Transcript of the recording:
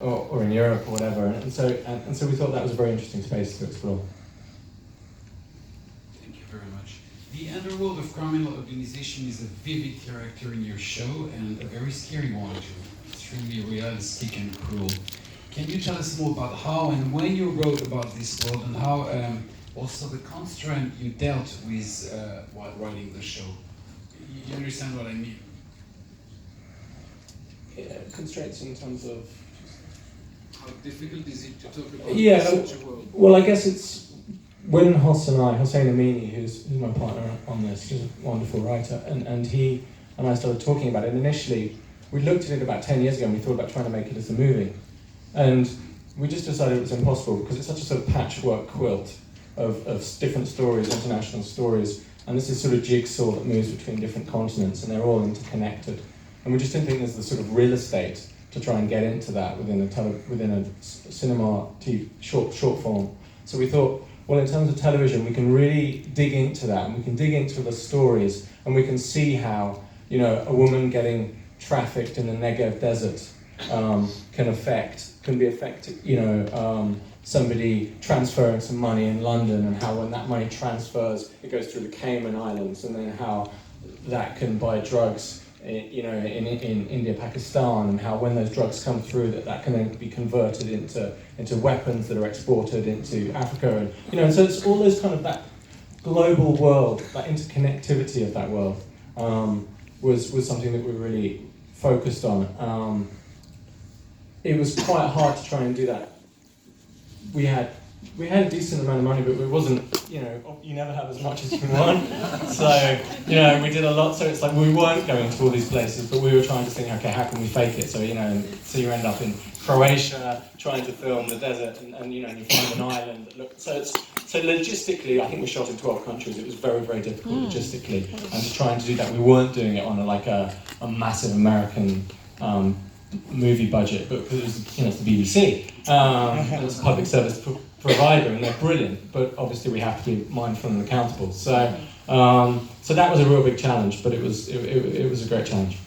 or in Europe or whatever. And so we thought that was a very interesting space to explore. Thank you very much. The underworld of criminal organization is a vivid character in your show, and a very scary one too. Extremely realistic and cruel. Can you tell us more about how and when you wrote about this world, and how also the constraint you dealt with while writing the show? You understand what I mean? Constraints in terms of... How difficult is it to talk about such a world? Well, I guess it's when Hossein Amini, who's my partner on this, who's a wonderful writer, and he and I started talking about it. And initially, we looked at it about 10 years ago and we thought about trying to make it as a movie. And we just decided it was impossible because it's such a sort of patchwork quilt of different stories, international stories, and this is sort of jigsaw that moves between different continents, and they're all interconnected. And we just didn't think there's the sort of real estate to try and get into that within a cinema short form. So we thought, well, in terms of television, we can really dig into that, and we can dig into the stories, and we can see how, a woman getting trafficked in the Negev desert can be affected, somebody transferring some money in London, and how when that money transfers, it goes through the Cayman Islands, and then how that can buy drugs in India, Pakistan, and how when those drugs come through, that can then be converted into weapons that are exported into Africa, and so it's all those kind of that global world, that interconnectivity of that world was something that we really focused on. It was quite hard to try and do that. We had a decent amount of money, but it wasn't, you never have as much as you want. So, we did a lot. So it's like we weren't going to all these places, but we were trying to think, okay, how can we fake it? So, so you end up in Croatia trying to film the desert, and you find an island that looks. So logistically, I think we shot in 12 countries. It was very, very difficult logistically, and to try and do that, we weren't doing it on a massive American movie budget, but it was, it's the BBC. It's a public service provider, and they're brilliant, but obviously we have to be mindful and accountable. So that was a real big challenge, but it was a great challenge.